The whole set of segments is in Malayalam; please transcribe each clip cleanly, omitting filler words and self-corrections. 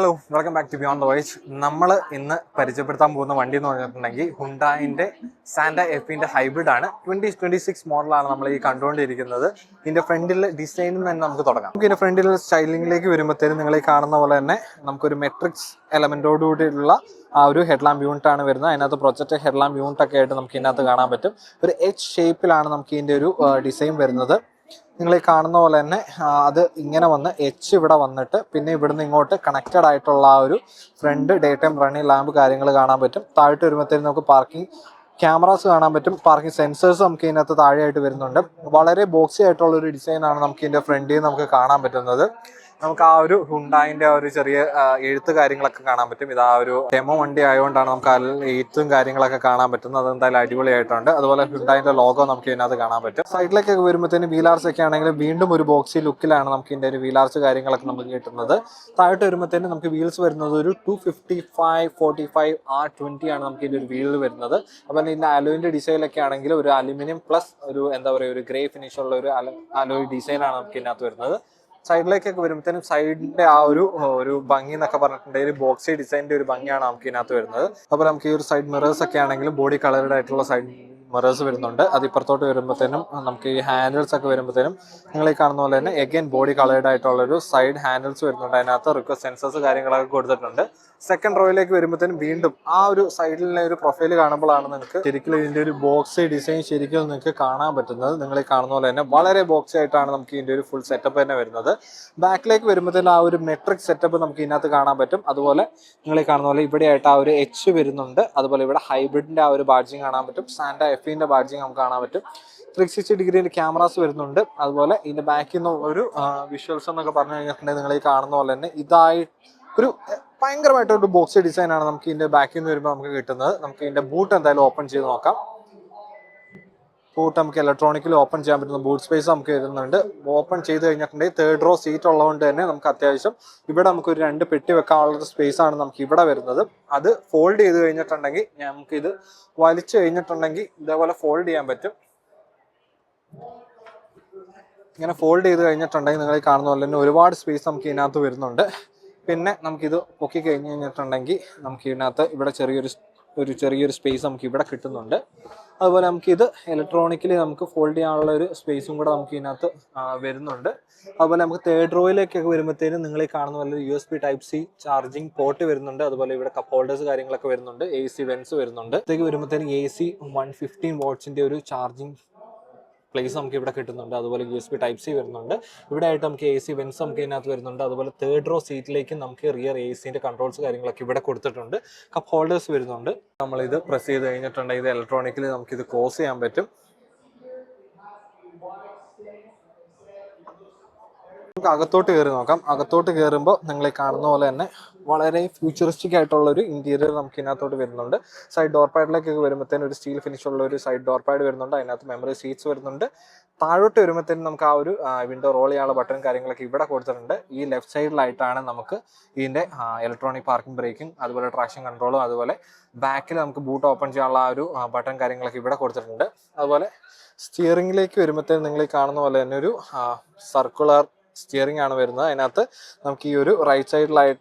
Hello, welcome back to beyond the voice. നമ്മൾ ഇന്ന് പരിചയപ്പെടുത്താൻ പോകുന്ന വണ്ടി എന്ന് പറഞ്ഞിട്ടുണ്ടെങ്കിൽ ഹുണ്ടായിൻ്റെ സാന്റ എഫിൻ്റെ ഹൈബ്രിഡ് ആണ്. 2026 മോഡലാണ് നമ്മൾ ഈ കണ്ടുകൊണ്ടിരിക്കുന്നത്. ഇതിൻ്റെ ഫ്രണ്ടിൽ ഡിസൈനിൽ തന്നെ നമുക്ക് തുടങ്ങാം. നമുക്ക് ഇതിൻ്റെ ഫ്രണ്ടിൽ സ്റ്റൈലിംഗിലേക്ക് വരുമ്പോഴത്തേനും നിങ്ങൾ ഈ കാണുന്ന പോലെ തന്നെ നമുക്കൊരു മെട്രിക്സ് എലമെൻറ്റോടുകൂടിയുള്ള ആ ഒരു ഹെഡ്ലാമ്പ് യൂണിറ്റ് ആണ് വരുന്നത്. അതിനകത്ത് പ്രൊജക്റ്റ് ഹെഡ്ലാമ്പ് യൂണിറ്റ് ഒക്കെ ആയിട്ട് നമുക്ക് ഇതിനകത്ത് കാണാൻ പറ്റും. ഒരു എച്ച് ഷേപ്പിലാണ് നമുക്ക് ഇതിൻ്റെ ഒരു ഡിസൈൻ വരുന്നത്. നിങ്ങൾ ഈ കാണുന്ന പോലെ തന്നെ അത് ഇങ്ങനെ വന്ന് എച്ച് ഇവിടെ വന്നിട്ട് പിന്നെ ഇവിടുന്ന് ഇങ്ങോട്ട് കണക്റ്റഡ് ആയിട്ടുള്ള ആ ഒരു front daytime running lamp കാര്യങ്ങൾ കാണാൻ പറ്റും. താഴോട്ട് വരുമ്പോഴത്തേക്കും നമുക്ക് പാർക്കിംഗ് ക്യാമറാസ് കാണാൻ പറ്റും. പാർക്കിംഗ് സെൻസേഴ്സ് നമുക്ക് ഇതിനകത്ത് താഴെയായിട്ട് വരുന്നുണ്ട്. വളരെ ബോക്സി ആയിട്ടുള്ള ഒരു ഡിസൈനാണ് നമുക്ക് ഇതിൻ്റെ ഫ്രണ്ടിൽ നമുക്ക് കാണാൻ പറ്റുന്നത്. നമുക്ക് ആ ഒരു ഹുണ്ടായിൻ്റെ ആ ഒരു ചെറിയ എഴുത്ത് കാര്യങ്ങളൊക്കെ കാണാൻ പറ്റും. ഇത് ആ ഒരു ഡെമോ വണ്ടി ആയതുകൊണ്ടാണ് നമുക്ക് ആ എഴുത്തും കാര്യങ്ങളൊക്കെ കാണാൻ പറ്റുന്നത്. അതെന്തായാലും അടിപൊളിയായിട്ടുണ്ട്. അതുപോലെ ഹുണ്ടായിൻ്റെ ലോഗോ നമുക്ക് ഇതിനകത്ത് കാണാൻ പറ്റും. സൈഡിലേക്കൊക്കെ വരുമ്പോഴത്തേന് വീലാർസ് ഒക്കെ ആണെങ്കിൽ വീണ്ടും ഒരു ബോക്സി ലുക്കിലാണ് നമുക്ക് ഇതിൻ്റെ ഒരു വീലാർസ് കാര്യങ്ങളൊക്കെ നമുക്ക് കിട്ടുന്നത്. താഴോട്ട് വരുമ്പോഴത്തേന് നമുക്ക് വീൽസ് വരുന്നത് ഒരു 255/45 R20 ആണ് നമുക്ക് ഇതിൻ്റെ ഒരു വീൽ വരുന്നത്. അപ്പോൾ ഇതിൻ്റെ അലോയിൻ്റെ ഡിസൈനൊക്കെ ആണെങ്കിൽ ഒരു അലുമിനിയം പ്ലസ് ഒരു എന്താ പറയുക ഒരു ഗ്രേ ഫിനിഷ് ഉള്ള ഒരു അലോയ് ഡിസൈനാണ് നമുക്ക് ഇതിനകത്ത് വരുന്നത്. സൈഡിലേക്കൊക്കെ വരുമ്പോഴത്തേനും സൈഡിന്റെ ആ ഒരു ഭംഗി എന്നൊക്കെ പറഞ്ഞിട്ടുണ്ടെങ്കിൽ ബോക്സി ഡിസൈനിന്റെ ഒരു ഭംഗിയാണ് നമുക്ക് ഇതിനകത്ത് വരുന്നത്. അതുപോലെ നമുക്ക് ഈ ഒരു സൈഡ് മിറേഴ്സ് ഒക്കെ ആണെങ്കിലും ബോഡി കളർഡ് ആയിട്ടുള്ള സൈഡ് മിറേഴ്സ് വരുന്നുണ്ട്. അത് ഇപ്പുറത്തോട്ട് വരുമ്പോഴത്തേനും നമുക്ക് ഈ ഹാൻഡിൽസ് ഒക്കെ വരുമ്പോഴത്തേനും നിങ്ങൾ ഈ കാണുന്ന പോലെ തന്നെ എഗൈൻ ബോഡി കളേർഡ് ആയിട്ടുള്ള ഒരു സൈഡ് ഹാൻഡിൽസ് വരുന്നുണ്ട്. അതിനകത്ത് റിക്വസ്റ്റ് സെൻസേഴ്സ് കാര്യങ്ങളൊക്കെ കൊടുത്തിട്ടുണ്ട്. സെക്കൻഡ് റോയിലേക്ക് വരുമ്പോഴത്തേനും വീണ്ടും ആ ഒരു സൈഡിലെ ഒരു പ്രൊഫൈൽ കാണുമ്പോഴാണ് നിങ്ങൾക്ക് ശരിക്കും ഇതിന്റെ ഒരു ബോക്സി ഡിസൈൻ ശരിക്കും നിങ്ങൾക്ക് കാണാൻ പറ്റുന്നത്. നിങ്ങൾ ഈ കാണുന്ന പോലെ തന്നെ വളരെ ബോക്സി ആയിട്ടാണ് നമുക്ക് ഇതിന്റെ ഒരു ഫുൾ സെറ്റപ്പ് തന്നെ വരുന്നത്. ബാക്കിലേക്ക് വരുമ്പോഴത്തേനും ആ ഒരു മെട്രിക് സെറ്റപ്പ് നമുക്ക് ഇതിനകത്ത് കാണാൻ പറ്റും. അതുപോലെ നിങ്ങൾ ഈ കാണുന്ന പോലെ ഇവിടെ ആയിട്ട് ആ ഒരു എച്ച് വരുന്നുണ്ട്. അതുപോലെ ഇവിടെ ഹൈബ്രിഡിന്റെ ആ ഒരു ബാഡ്ജിങ് കാണാൻ പറ്റും. സാന്റ എഫിന്റെ ബാഡ്ജിങ് നമുക്ക് കാണാൻ പറ്റും. 360 ഡിഗ്രിന്റെ ക്യാമറാസ് വരുന്നുണ്ട്. അതുപോലെ ഇതിന്റെ ബാക്കിൽ നിന്ന് ഒരു വിഷ്വൽസ് എന്നൊക്കെ പറഞ്ഞു കഴിഞ്ഞിട്ടുണ്ടെങ്കിൽ നിങ്ങൾ ഈ കാണുന്ന പോലെ തന്നെ ഇതായി ഒരു ഭയങ്കരമായിട്ടൊരു ബോക്സി ഡിസൈൻ ആണ് നമുക്ക് ഇതിന്റെ ബാക്കിൽ നിന്ന് വരുമ്പോൾ നമുക്ക് കിട്ടുന്നത്. നമുക്ക് ഇതിന്റെ ബൂട്ട് എന്തായാലും ഓപ്പൺ ചെയ്ത് നോക്കാം. ബൂട്ട് നമുക്ക് ഇലക്ട്രോണിക്കലി ഓപ്പൺ ചെയ്യാൻ പറ്റുന്ന ബൂട്ട് സ്പേസ് നമുക്ക് വരുന്നുണ്ട്. ഓപ്പൺ ചെയ്ത് കഴിഞ്ഞിട്ടുണ്ടെങ്കിൽ 3rd റോ സീറ്റ് ഉള്ളതുകൊണ്ട് തന്നെ നമുക്ക് അത്യാവശ്യം ഇവിടെ നമുക്ക് ഒരു 2 പെട്ടി വെക്കാനുള്ള സ്പേസ് ആണ് നമുക്ക് ഇവിടെ വരുന്നത്. അത് ഫോൾഡ് ചെയ്ത് കഴിഞ്ഞിട്ടുണ്ടെങ്കിൽ നമുക്ക് ഇത് വലിച്ചു കഴിഞ്ഞിട്ടുണ്ടെങ്കിൽ ഇതേപോലെ ഫോൾഡ് ചെയ്യാൻ പറ്റും. ഇങ്ങനെ ഫോൾഡ് ചെയ്ത് കഴിഞ്ഞിട്ടുണ്ടെങ്കിൽ നിങ്ങൾ കാണുന്ന പോലെ തന്നെ ഒരുപാട് സ്പേസ് നമുക്ക് ഇതിനകത്ത് വരുന്നുണ്ട്. പിന്നെ നമുക്കിത് പൊക്കി കഴിഞ്ഞ് കഴിഞ്ഞിട്ടുണ്ടെങ്കിൽ നമുക്ക് ഇതിനകത്ത് ഇവിടെ ചെറിയൊരു സ്പേസ് നമുക്ക് ഇവിടെ കിട്ടുന്നുണ്ട്. അതുപോലെ നമുക്കിത് ഇലക്ട്രോണിക്കലി നമുക്ക് ഫോൾഡ് ചെയ്യാനുള്ള ഒരു സ്പേസും കൂടെ നമുക്ക് ഇതിനകത്ത് വരുന്നുണ്ട്. അതുപോലെ നമുക്ക് 3rd റോയിലേക്കൊക്കെ വരുമ്പോഴത്തേനും നിങ്ങൾ ഈ കാണുന്ന പോലെ USB Type-C ചാർജിങ് പോർട്ട് വരുന്നുണ്ട്. അതുപോലെ ഇവിടെ കപ്പ് ഹോൾഡേഴ്സ് കാര്യങ്ങളൊക്കെ വരുന്നുണ്ട്. AC വെൻസ് വരുന്നുണ്ട്. ഇതേക്ക് വരുമ്പോഴത്തേനും AC 115 വാട്ട്സിന്റെ ഒരു ചാർജിങ് പ്ലേസ് നമുക്ക് ഇവിടെ കിട്ടുന്നുണ്ട്. അതുപോലെ USB Type-C വരുന്നുണ്ട്. ഇവിടെ ആയിട്ട് നമുക്ക് AC വെൻസ് നമുക്ക് ഇതിനകത്ത് വരുന്നുണ്ട്. അതുപോലെ 3rd റോ സീറ്റിലേക്ക് നമുക്ക് റിയർ ACന്റെ കൺട്രോൾസ് കാര്യങ്ങളൊക്കെ ഇവിടെ കൊടുത്തിട്ടുണ്ട്. കപ്പ് ഹോൾഡേഴ്സ് വരുന്നുണ്ട്. നമ്മളിത് പ്രസ് ചെയ്ത് കഴിഞ്ഞിട്ടുണ്ടെങ്കിൽ ഇത് ഇലക്ട്രോണിക്കലി നമുക്കിത് ക്ലോസ് ചെയ്യാൻ പറ്റും. നമുക്ക് അകത്തോട്ട് കയറി നോക്കാം. അകത്തോട്ട് കയറുമ്പോൾ നിങ്ങൾ കാണുന്ന പോലെ തന്നെ വളരെ ഫ്യൂച്ചറിസ്റ്റിക് ആയിട്ടുള്ള ഒരു ഇന്റീരിയർ നമുക്ക് ഇതിനകത്തോട്ട് വരുന്നുണ്ട്. സൈഡ് ഡോർ പാഡിലേക്കൊക്കെ വരുമ്പോഴത്തേനും ഒരു സ്റ്റീൽ ഫിനിഷ് ഉള്ള ഒരു സൈഡ് ഡോർ പാഡ് വരുന്നുണ്ട്. അതിനകത്ത് മെമ്മറി സീറ്റ്സ് വരുന്നുണ്ട്. താഴോട്ട് വരുമ്പോഴത്തേനും നമുക്ക് ആ ഒരു വിൻഡോ റോൾ ചെയ്യാനുള്ള ബട്ടൺ കാര്യങ്ങളൊക്കെ ഇവിടെ കൊടുത്തിട്ടുണ്ട്. ഈ ലെഫ്റ്റ് സൈഡിലായിട്ടാണ് നമുക്ക് ഇതിന്റെ ഇലക്ട്രോണിക് പാർക്കിംഗ് ബ്രേക്കിംഗ് അതുപോലെ ട്രാക്ഷൻ കൺട്രോളും അതുപോലെ ബാക്കിൽ നമുക്ക് ബൂട്ട് ഓപ്പൺ ചെയ്യാനുള്ള ആ ഒരു ബട്ടൺ കാര്യങ്ങളൊക്കെ ഇവിടെ കൊടുത്തിട്ടുണ്ട്. അതുപോലെ സ്റ്റിയറിംഗിലേക്ക് വരുമ്പോഴത്തേനും നിങ്ങൾ ഈ കാണുന്ന പോലെ തന്നെ ഒരു സർക്കുലർ സ്റ്റിയറിംഗ് ആണ് വരുന്നത്. അതിനകത്ത് നമുക്ക് ഈ ഒരു ലെഫ്റ്റ്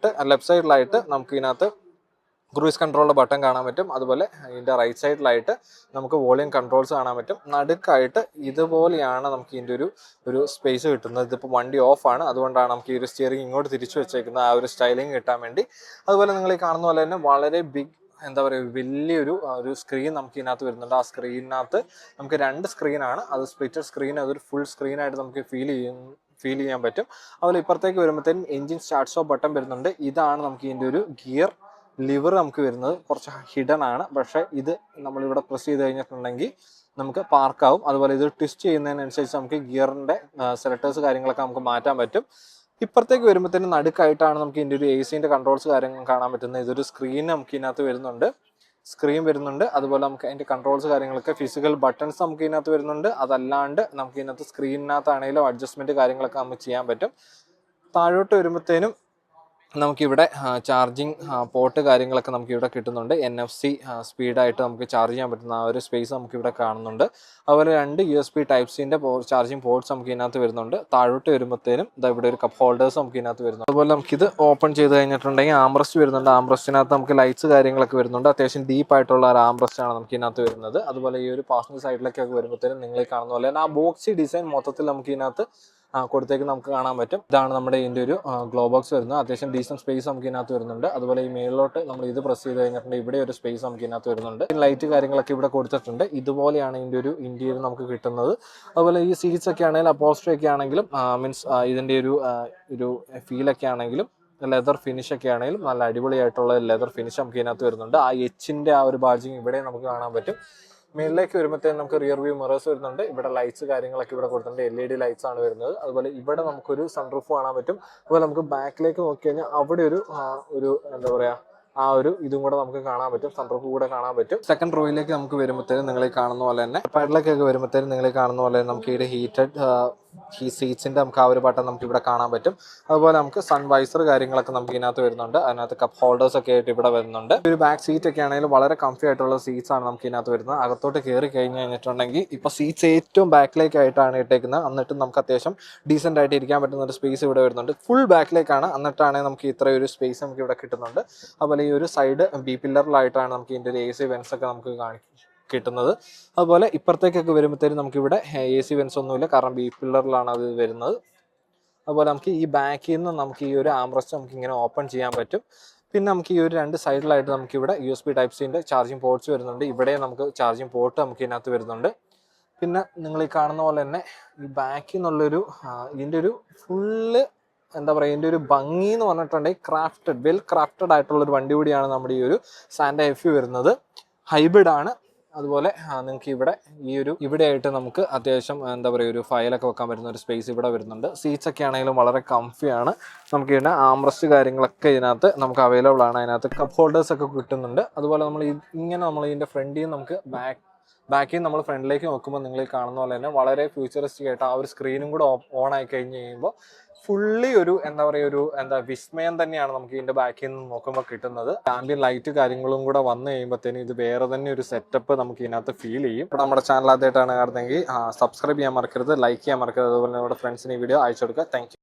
സൈഡിലായിട്ട് നമുക്ക് ഇതിനകത്ത് ക്രൂയിസ് കൺട്രോളിൻ്റെ ബട്ടൺ കാണാൻ പറ്റും. അതുപോലെ ഇതിൻ്റെ റൈറ്റ് സൈഡിലായിട്ട് നമുക്ക് വോളിയം കൺട്രോൾസ് കാണാൻ പറ്റും. നടുക്കായിട്ട് ഇതുപോലെയാണ് നമുക്ക് ഇതിൻ്റെ ഒരു സ്പേസ് കിട്ടുന്നത്. ഇതിപ്പോൾ വണ്ടി ഓഫാണ്, അതുകൊണ്ടാണ് നമുക്ക് ഈ ഒരു സ്റ്റിയറിംഗ് ഇങ്ങോട്ട് തിരിച്ചു വെച്ചേക്കുന്നത് ആ ഒരു സ്റ്റൈലിംഗ് കിട്ടാൻ വേണ്ടി. അതുപോലെ നിങ്ങൾ ഈ കാണുന്ന പോലെ തന്നെ വളരെ ബിഗ് എന്താ പറയുക വലിയൊരു സ്ക്രീൻ നമുക്ക് ഇതിനകത്ത് വരുന്നുണ്ട്. ആ സ്ക്രീനിനകത്ത് നമുക്ക് 2 സ്ക്രീനാണ്. അത് സ്പ്ലിറ്റഡ് സ്ക്രീൻ, അതൊരു ഫുൾ സ്ക്രീനായിട്ട് നമുക്ക് ഫീൽ ചെയ്യാൻ പറ്റും. അതുപോലെ ഇപ്പുറത്തേക്ക് വരുമ്പോഴത്തേക്കും എഞ്ചിൻ സ്റ്റാർട്ട് സ്റ്റോപ്പ് ബട്ടൺ വരുന്നുണ്ട്. ഇതാണ് നമുക്ക് ഇതിൻ്റെ ഒരു ഗിയർ ലിവർ നമുക്ക് വരുന്നത്. കുറച്ച് ഹിഡൻ ആണ്, പക്ഷേ ഇത് നമ്മളിവിടെ പ്രസ് ചെയ്ത് കഴിഞ്ഞിട്ടുണ്ടെങ്കിൽ നമുക്ക് പാർക്കാവും. അതുപോലെ ഇത് ട്വിസ്റ്റ് ചെയ്യുന്നതിനനുസരിച്ച് നമുക്ക് ഗിയറിൻ്റെ സെലക്ടേഴ്സ് കാര്യങ്ങളൊക്കെ നമുക്ക് മാറ്റാൻ പറ്റും. ഇപ്പുറത്തേക്ക് വരുമ്പോഴത്തേനും നടുക്കായിട്ടാണ് നമുക്ക് ഇതിൻ്റെ ഒരു ACന്റെ കൺട്രോൾസ് കാര്യങ്ങൾ കാണാൻ പറ്റുന്നത്. ഇതൊരു സ്ക്രീൻ നമുക്ക് ഇതിനകത്ത് വരുന്നുണ്ട്. അതുപോലെ നമുക്ക് അതിൻ്റെ കൺട്രോൾസ് കാര്യങ്ങളൊക്കെ ഫിസിക്കൽ ബട്ടൺസ് നമുക്ക് ഇതിനകത്ത് വരുന്നുണ്ട്. അതല്ലാണ്ട് നമുക്ക് ഇതിനകത്ത് സ്ക്രീനിനകത്താണെങ്കിലും അഡ്ജസ്റ്റ്മെൻറ്റ് കാര്യങ്ങളൊക്കെ നമുക്ക് ചെയ്യാൻ പറ്റും. താഴോട്ട് വരുമ്പോഴത്തേനും നമുക്കിവിടെ ചാർജിങ് പോർട്ട് കാര്യങ്ങളൊക്കെ നമുക്കിവിടെ കിട്ടുന്നുണ്ട്. NFC സ്പീഡായിട്ട് നമുക്ക് ചാർജ് ചെയ്യാൻ പറ്റുന്ന ആ ഒരു സ്പേസ് നമുക്കിവിടെ കാണുന്നുണ്ട്. അതുപോലെ 2 USB Type-Cൻ്റെ ചാർജിങ് പോർട്ട്സ് നമുക്ക് ഇതിനകത്ത് വരുന്നുണ്ട്. താഴോട്ട് വരുമ്പോഴത്തേനും ഇവിടെ ഒരു കപ്പ് ഹോൾഡേഴ്സ് നമുക്ക് ഇതിനകത്ത് വരുന്നുണ്ട്. അതുപോലെ നമുക്കിത് ഓപ്പൺ ചെയ്ത് കഴിഞ്ഞിട്ടുണ്ടെങ്കിൽ ആംബ്രസ്റ്റ് വരുന്നുണ്ട്. ആംബ്രസ്റ്റിനകത്ത് നമുക്ക് ലൈറ്റ്സ് കാര്യങ്ങളൊക്കെ വരുന്നുണ്ട്. അത്യാവശ്യം ഡീപ്പായിട്ടുള്ള ഒരു ആംബ്രസ്റ്റാണ് നമുക്ക് ഇതിനകത്ത് വരുന്നത്. അതുപോലെ ഈ ഒരു പാസഞ്ചർ സൈഡിലേക്കൊക്കെ വരുമ്പോഴത്തേനും നിങ്ങൾ കാണുന്ന പോലെ തന്നെ ആ ബോക്സി ഡിസൈൻ മൊത്തത്തിൽ നമുക്ക് ഇതിനകത്ത് കൊടുത്തേക്ക് നമുക്ക് കാണാൻ പറ്റും. ഇതാണ് നമ്മുടെ ഇതിൻ്റെ ഒരു ഗ്ലോ ബോക്സ് വരുന്നത്. അത്യാവശ്യം ഡീസൻറ്റ് സ്പേസ് നമുക്ക് ഇതിനകത്ത് വരുന്നുണ്ട്. അതുപോലെ ഈ മേളിലോട്ട് നമ്മൾ ഇത് പ്രസ് ചെയ്ത് കഴിഞ്ഞിട്ടുണ്ടെങ്കിൽ ഇവിടെ ഒരു സ്പേസ് നമുക്ക് ഇതിനകത്ത് വരുന്നുണ്ട്. ലൈറ്റ് കാര്യങ്ങളൊക്കെ ഇവിടെ കൊടുത്തിട്ടുണ്ട്. ഇതുപോലെയാണ് ഇതിൻ്റെ ഒരു ഇന്റീരിയർ നമുക്ക് കിട്ടുന്നത്. അതുപോലെ ഈ സീറ്റ്സ് ഒക്കെ ആണെങ്കിലും അപ്പോൾസ്റ്ററി ഒക്കെ ആണെങ്കിലും മീൻസ് ഇതിൻ്റെ ഒരു ഫീലൊക്കെ ആണെങ്കിലും ലെതർ ഫിനിഷ് ഒക്കെ ആണെങ്കിലും നല്ല അടിപൊളിയായിട്ടുള്ള ലെതർ ഫിനിഷ് നമുക്ക് ഇതിനകത്ത് വരുന്നുണ്ട്. ആ എച്ചിൻ്റെ ആ ഒരു ബാഡ്ജിങ് ഇവിടെ നമുക്ക് കാണാൻ പറ്റും. മേളിലേക്ക് വരുമ്പോഴത്തേക്കും നമുക്ക് റിയർ വ്യൂ മിറേഴ്സ് വരുന്നുണ്ട്. ഇവിടെ ലൈറ്റ്സ് കാര്യങ്ങളൊക്കെ ഇവിടെ കൊടുത്തിട്ടുണ്ട്. LED ലൈറ്റ്സ് ആണ് വരുന്നത്. അതുപോലെ ഇവിടെ നമുക്കൊരു സൺറൂഫ് കാണാൻ പറ്റും. അതുപോലെ നമുക്ക് ബാക്കിലേക്ക് നോക്കി കഴിഞ്ഞാൽ അവിടെ ഒരു എന്താ പറയുക ഇതും കൂടെ നമുക്ക് കാണാൻ പറ്റും. സൺറൂഫ് കൂടെ കാണാൻ പറ്റും. സെക്കൻഡ് റോയിലേക്ക് നമുക്ക് വരുമ്പോഴത്തേനും നിങ്ങൾ കാണുന്ന പോലെ തന്നെ സൈഡിലേക്കൊക്കെ വരുമ്പോഴത്തേനും നിങ്ങൾ കാണുന്ന പോലെ നമുക്ക് ഈ ഹീറ്റഡ് ഈ സീറ്റ്സിന്റെ നമുക്ക് ആ ഒരു ബട്ടൺ നമുക്ക് ഇവിടെ കാണാൻ പറ്റും. അതുപോലെ നമുക്ക് സൺവൈസർ കാര്യങ്ങളൊക്കെ നമുക്ക് ഇതിനകത്ത് വരുന്നുണ്ട്. അതിനകത്ത് കപ്പ് ഹോൾഡേഴ്സ് ഒക്കെ ആയിട്ട് ഇവിടെ വരുന്നുണ്ട്. ഒരു ബാക്ക് സീറ്റ് ഒക്കെ ആണെങ്കിലും വളരെ കംഫി ആയിട്ടുള്ള സീറ്റ്സ് ആണ് നമുക്ക് ഇതിനകത്ത് വരുന്നത്. അകത്തോട്ട് കയറി കഴിഞ്ഞിട്ടുണ്ടെങ്കിൽ ഇപ്പൊ സീറ്റ്സ് ഏറ്റവും ബാക്കിലേക്കായിട്ടാണ് ഇട്ടേക്കുന്നത്. എന്നിട്ട് നമുക്ക് അത്യാവശ്യം ഡീസെന്റ് ആയിട്ട് ഇരിക്കാൻ പറ്റുന്ന ഒരു സ്പേസ് ഇവിടെ വരുന്നുണ്ട്. ഫുൾ ബാക്കിലേക്കാണ്. എന്നിട്ടാണെങ്കിൽ നമുക്ക് ഇത്രയൊരു സ്പേസ് നമുക്ക് ഇവിടെ കിട്ടുന്നുണ്ട്. അതുപോലെ ഈ ഒരു സൈഡ് ബി പില്ലറിലായിട്ടാണ് നമുക്ക് ഇതിന്റെ ഒരു AC വെൻസ് ഒക്കെ നമുക്ക് കിട്ടുന്നത്. അതുപോലെ ഇപ്പുറത്തേക്കൊക്കെ വരുമ്പോഴത്തേനും നമുക്കിവിടെ AC വെൻസ് ഒന്നുമില്ല, കാരണം ബി പില്ലറിലാണ് അത് വരുന്നത്. അതുപോലെ നമുക്ക് ഈ ബാക്കിൽ നിന്ന് നമുക്ക് ഈ ഒരു ആംബ്രസ്റ്റ് നമുക്ക് ഇങ്ങനെ ഓപ്പൺ ചെയ്യാൻ പറ്റും. പിന്നെ നമുക്ക് ഈ ഒരു 2 സൈഡിലായിട്ട് നമുക്കിവിടെ USB Type-Cൻ്റെ ചാർജിങ് പോർട്ട്സ് വരുന്നുണ്ട്. ഇവിടെ നമുക്ക് ചാർജിങ് പോർട്ട് നമുക്ക് ഇതിനകത്ത് വരുന്നുണ്ട്. പിന്നെ നിങ്ങൾ ഈ കാണുന്ന പോലെ തന്നെ ഈ ബാക്കിൽ നിന്നുള്ളൊരു ഇതിൻ്റെ ഒരു ഫുള്ള് എന്താ പറയുക, ഇതിൻ്റെ ഒരു ഭംഗി എന്ന് പറഞ്ഞിട്ടുണ്ടെങ്കിൽ വെൽ ക്രാഫ്റ്റഡ് ആയിട്ടുള്ള ഒരു വണ്ടി കൂടിയാണ് നമ്മുടെ ഈ ഒരു സാന്റ FE വരുന്നത്. ഹൈബ്രിഡ് ആണ്. അതുപോലെ നിങ്ങൾക്ക് ഇവിടെ ആയിട്ട് നമുക്ക് അത്യാവശ്യം എന്താ പറയുക ഒരു ഫയലൊക്കെ വെക്കാൻ പറ്റുന്ന ഒരു സ്പേസ് ഇവിടെ വരുന്നുണ്ട്. സീറ്റ്സ് ഒക്കെ ആണെങ്കിലും വളരെ കംഫിയാണ്. നമുക്ക് ഇതിൻ്റെ ആംബ്രസ്റ്റ് കാര്യങ്ങളൊക്കെ ഇതിനകത്ത് നമുക്ക് അവൈലബിൾ ആണ്. അതിനകത്ത് കപ്പ് ഹോൾഡേഴ്സ് ഒക്കെ കിട്ടുന്നുണ്ട്. അതുപോലെ നമ്മൾ ഇതിൻ്റെ ഫ്രണ്ടിൽ നമുക്ക് ബാക്കിൽ നമ്മൾ ഫ്രണ്ടിലേക്ക് നോക്കുമ്പോൾ നിങ്ങൾ കാണുന്ന പോലെ തന്നെ വളരെ ഫ്യൂച്ചറിസ്റ്റിക് ആയിട്ട് ആ ഒരു സ്ക്രീനും കൂടെ ഓൺ ആയി കഴിഞ്ഞ് കഴിയുമ്പോൾ ഫുള്ളി വിസ്മയം തന്നെയാണ് നമുക്ക് ഇതിന്റെ ബാക്കിൽ നിന്ന് നോക്കുമ്പോൾ കിട്ടുന്നത്. ആംബിയൻ ലൈറ്റ് കാര്യങ്ങളും കൂടെ വന്നു കഴിയുമ്പോഴത്തേനും ഇത് വേറെ തന്നെ ഒരു സെറ്റപ്പ് നമുക്ക് ഇതിനകത്ത് ഫീൽ ചെയ്യും. ഇപ്പോൾ നമ്മുടെ ചാനൽ ആദ്യമായിട്ടാണ് കാണുന്നതെങ്കിൽ സബ്സ്ക്രൈബ് ചെയ്യാൻ മറക്കരുത്, ലൈക്ക് ചെയ്യാൻ മറക്കരുത്. അതുപോലെ നമ്മുടെ ഫ്രണ്ട്സിന് ഈ വീഡിയോ അയച്ചു കൊടുക്കുക. Thank you.